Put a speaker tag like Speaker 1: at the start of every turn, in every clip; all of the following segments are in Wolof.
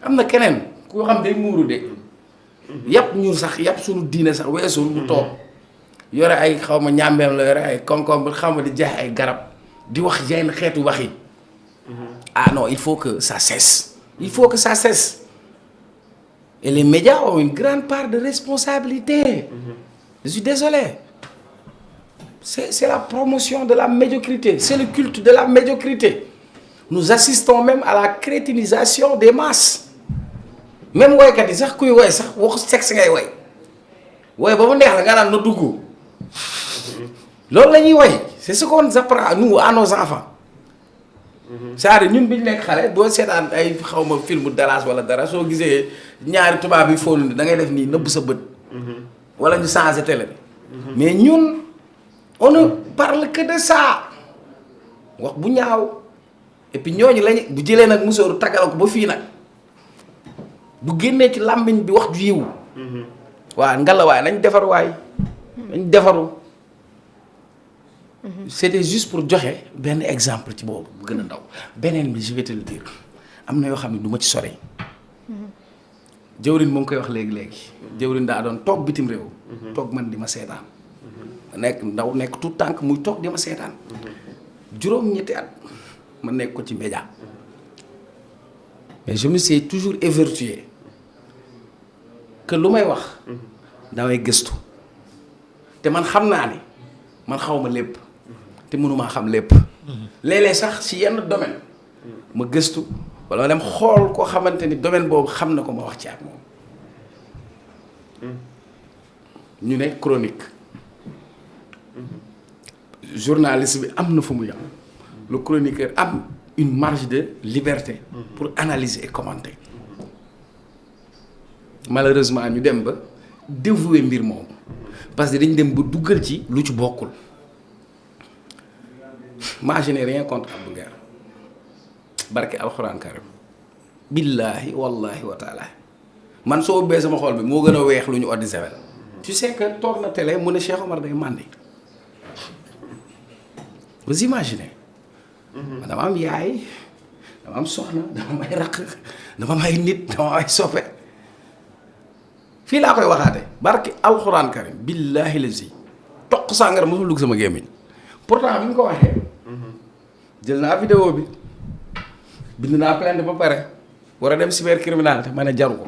Speaker 1: am na keneen ku xam day muuru de yàpp ñun sax yàpp suñu diine sax weesul mu toog yore ay xaw ma ñàmbeem la yore ay concombre xaw ma di jaay ay garab di wax yenn xeetu wax yi ah non il faut que ça cesse il faut que ça cesse et les médias ont une grande part de responsabilité je suis désolé c'est la promotion de la médiocrité c'est le culte de la médiocrité nous assistons même à la crétinisation des masses même woykat yi sax kuy woy sax waxu sexe ngay woy ba mu neex la nga naan na dugg loolu la ñuy woy c'est ce qu'on apprend nous à nos enfants c'est-à-dire ñun bi ñu nekk xale boo seetaan ay xawma film Dallas wala dara soo gisee ñaari tubaab yi fóolu da ngay def nii nëbb sa bët wala ñu changé télé bi mais ñun on ne parle que de ça wax bu ñaaw et puis ñooñu lañu bu jëlee nag musóoru taggala ko ba fii nag bu génnee ci làmmiñ bi wax ju yiw waaw ngalawaay nañ defar waay nañ defaru c'était juste pour joxe benn exemple ci boobu bu gën a ndaw beneen bi je vais te le dire am na yoo xam ne du ma ci sore jëwrin mu ngi koy wax léegi jëwrin daa doon toog bitim réew toog man di ma seetaan nekk ndaw nekk tout tànk muy toog di ma seetaan juróom-ñetti at ma nekk ko ci média mais je me suis toujours évertué que lu may wax damay gëstu te man xam naa ni man xaw ma lépp te mënumaa xam lépp léeg-léeg sax ci yenn domaine ma gëstu wala ma dem xool koo xamante ni domaine boobu xam na ko ma wax ci ak moom ñu ne chronique journaliste bi am na fu mu yam le chroniqueur am une marge de liberté pour analyser et commenter malheureusement ñu dem ba dévouer mbir moom parce que dañ dem ba duggal ci lu ci bokkul moi je n'ai rien contre Abdou Nguer barke alxuraan karim billaahi wallahi wa taala man soo ubbee sama xol bi moo gën a weex lu ñu oddi sewel tu sais que toog na télé mu ne Cheikh Omar day màndi vous imaginez dama am yaay dama am soxna dama may raq dama may nit dama may soppe fii laa koy waxaate barki alxuraan karim billaahi lazi toq sàngara mosul dugg sama gémmiñ pourtant bi ñu ko waxee jël naa vidéo bi bind naa plainte ba pare war a dem cybercriminalité ma ne jaru ko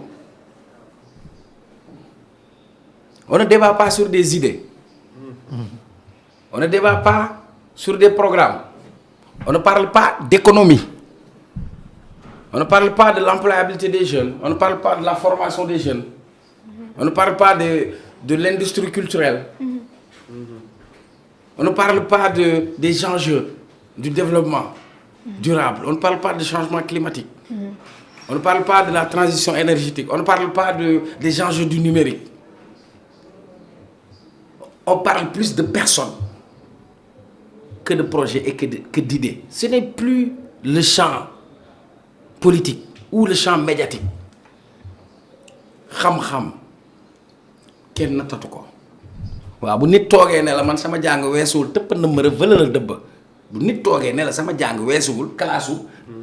Speaker 1: on ne débat pas sur des idées on ne débat pas sur des programmes on ne parle pas d'économie on ne parle pas de l'employabilité des jeunes on ne parle pas de la formation des jeunes on ne parle pas de l'industrie culturelle on ne parle pas des enjeux du développement durable on ne parle pas du changement climatique on ne parle pas de la transition énergétique on ne parle pas des enjeux du numérique on parle plus de personnes que de projets et que d'idées ce n'est plus le champ politique ou le champ médiatique xam-xam kenn nattatu ko waaw bu nit toogee ne la man sama jàng weesuwul tëpp na mër a vëlal a dëbb bu nit toogee ne la sama jàng weesuwul kalaasu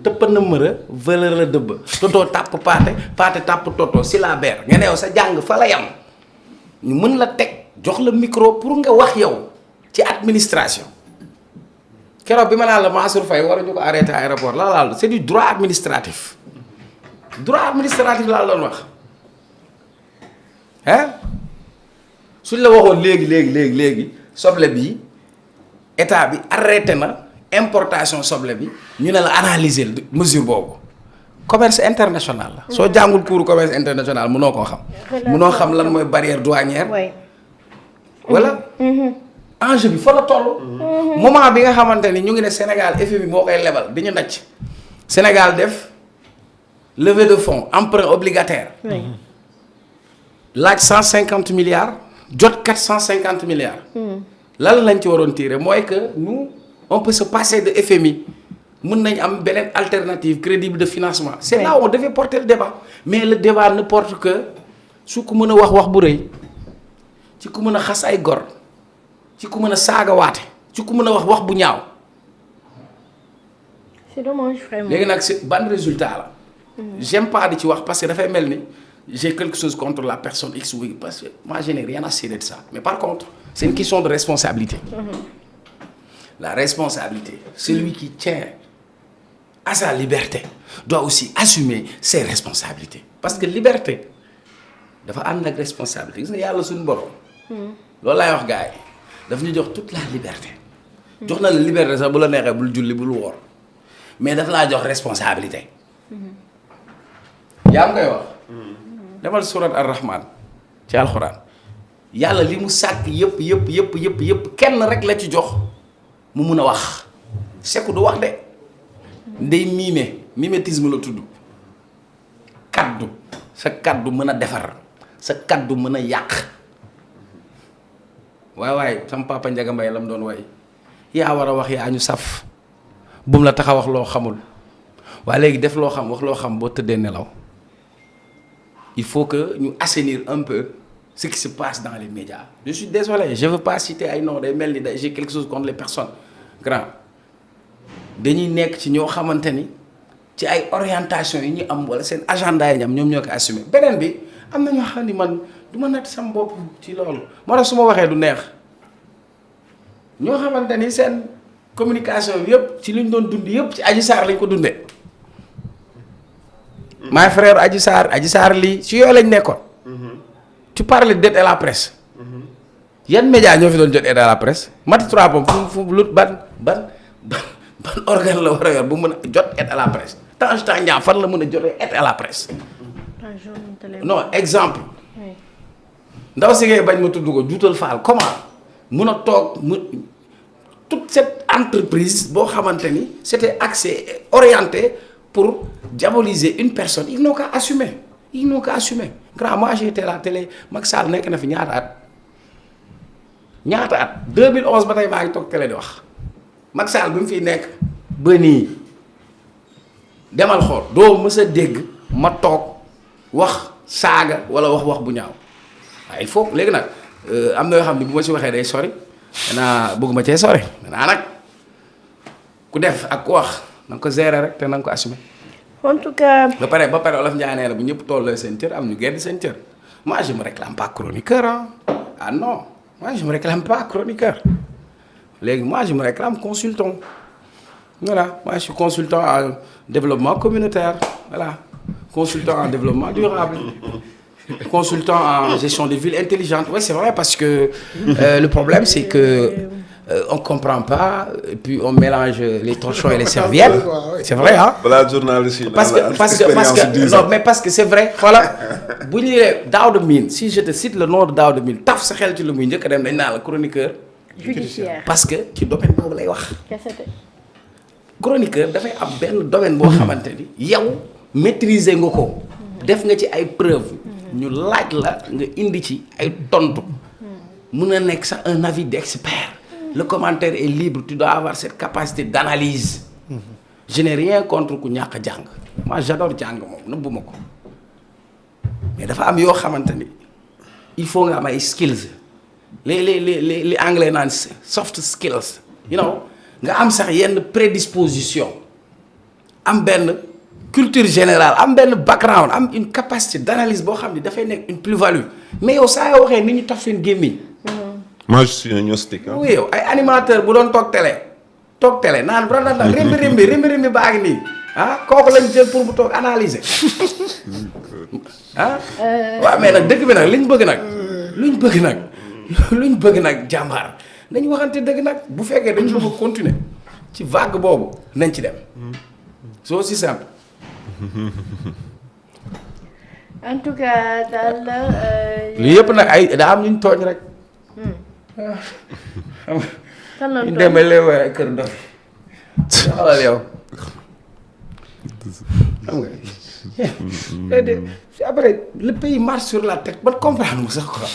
Speaker 1: tëpp na mër a vëlal a dëbb totoo tàpp paate tàpp totoo syllabaire nga ne yow sa jàng fa la yam ñu mën la teg jox la micro pour nga wax yow ci administration keroog bi ma naan la Mansour Faye waruñu ko arrêté aéroport la laal c'est du droit administratif laa doon wax hein suñ la waxoon léegi soble bi état bi arrêté na importation soble bi ñu ne la analyser mesure boobu commerce international la. soo jàngul cours commerce international mënoo koo xam. mënoo xam lan mooy barrière douanière. wala. enjeu bi fa la toll. moment bi nga xamante ni ñu ngi ne Sénégal FMI moo koy lebal di ñu ndacc Sénégal def levée de fonds emprunt obligataire. laaj 150 milliards. jot 450 milliards. lan lañ ci waroon tirer mooy que nous on peut se passer de FMI mën nañ am beneen alternative crédible de financement. c'est là où on devait porter le débat mais le débat ne porte que su ku mën a wax bu rëy ci ku mën a xas ay gor ci ku mën a saagawaate ci ku mën a wax bu ñaaw.
Speaker 2: c'est dommage vraiment.
Speaker 1: léegi nag c'est ban résultat la j'aime pas di ci wax parce que dafay mel ni j'ai quelque chose contre la personne X ou Y parce que moi je n'ai rien à cirer de ça mais par contre c'est une question de responsabilité. La responsabilité celui qui tient à sa liberté doit aussi assumer ses responsabilités parce que liberté dafa ànd ak responsabilité gis nga yàlla suñu borom. loolu laay wax gars yi daf ñu jox toute la liberté. jox na la liberté sax bu la neexee bul julli bul woor mais daf laa jox responsabilité. yaa ngi koy wax. demal surat ar-Rahman ci alxuraan yàlla li mu sàkk yëpp kenn rek la ci jox mu mun a wax sekku du wax de ndey mimétisme la tudd kaddu sa kaddu mën a defar sa kaddu mën a yàq waay sama papa Ndiaga Mbaye la mu doon way yaa war a wax yaa ñu saf bum la tax a wax loo xamul waaye léegi def loo xam wax loo xam boo tëddee nelaw il faut que ñu assainir un peu ce qui se passe dans les médias je suis désolé je veux pas citer ay noms day mel ni j'ai quelque chose contre les personnes grand dañuy nekk ci ñoo xamante ni ci ay orientation yi ñu am wala seen agenda yi ñu am ñoom ñoo ko assumer beneen bi am na ñoo xam ni man du ma natt sama bopp ci loolu moo tax su ma waxee du neex ñoo xamante ni seen communication bi yëpp ci li ñu doon dund yëpp ci Adji Sarr lañ ko dundee my frère Adji Sarr lii ci yooyu lañ nekkoon. tu parles d'aide à la presse. yan média ñoo fi doon jot aide à la presse Mati Trois Pommes fu lu ban organe la war a yor bu mën a jot aide à la presse Tange Tandian fan la mën a jotee aide à la presse. non exemple. ndaw si ngay bañ ma tudd ko juutal faal comment mun a toog toute cette entreprise boo xamante ni c'était axé orienté pour diaboliser une personne ils n'ont qu'à assumer grand moi j'ai été à la télé Macky Sall nekk na fi ñaata at 2011 ba tey maa ngi toog télé di wax Macky Sall bi mu fiy nekk ba nii demal xool doo mës a dégg ma toog wax saaga wala wax bu ñaaw waaye il faut léegi nag am na yoo xam ne bu ma ci waxee day sori danaa bëgg ma cee sori danaa nag ku def ak ku wax na nga ko gérer rek te na nga ko assumer.
Speaker 2: en tout cas.
Speaker 1: ba pare Olof Ndiaye nee na bu ñëpp tollee seen cër am ñu gedd seen cër moi je me réclame pas chroniqueur ah non moi je me réclame pas chroniqueur léegi moi je me réclame consultant voilà moi je suis consultant en développement communautaire voilà consultant en développement durable. Consultant en gestion des villes intelligentes. Oui, c'est vrai parce que le problème c'est que on comprend pas et puis on mélange les torchons et les serviettes. C'est vrai hein.
Speaker 3: Voilà journaliste.
Speaker 1: Parce que non mais parce que c'est vrai. Voilà. bu ñu nee Daouda Mine si je te cite le nom de Daouda Mine taf sa xel ci lu muy njëkk a dem dañ naa la chroniqueur.
Speaker 2: judiciaire
Speaker 1: parce que ci domaine boobu lay wax. chroniqueur dafay am benn domaine boo xamante ni yow maîtriser nga ko. def nga ci ay preuves. ñu laaj la nga indi ci ay tontu mun na nekk sax un avis d'expert le commentaire est libre tu dois avoir cette capacité d'analyse je n'ai rien contre ku ñàkk a jàng moi j'adore jàng moom nëbbuma ko mais dafa am yoo xamante ni il faut nga am ay skills les anglais naan soft skills you know nga am sax yenn prédisposition am benn culture générale am benn background am une capacité d'analyse boo xam ne dafay nekk une plus-value mais yow saa yoo waxee nit ñi taf seen gémmiñ.
Speaker 3: moi je suis un gnostique.
Speaker 1: oui yow ay animateur bu doon toog télé naan randal rimbi baa ngi nii kooku lañ jël pour bu toog analyser waaw mais nag dëgg bi nag luñ bëgg nag jàmbaar nañ waxante dëgg nag bu fekkee dañ bëgg a continuer ci vague boobu nañ ci dem c'est aussi simple.
Speaker 2: en tout cas daal.
Speaker 1: lii yëpp nag ay daa am ñu tooñ rek.
Speaker 2: kan la
Speaker 1: ñu demee waaye kër ndox xoolal yow xam nga après le pays marche sur la tête ba comprendre mu sax quoi.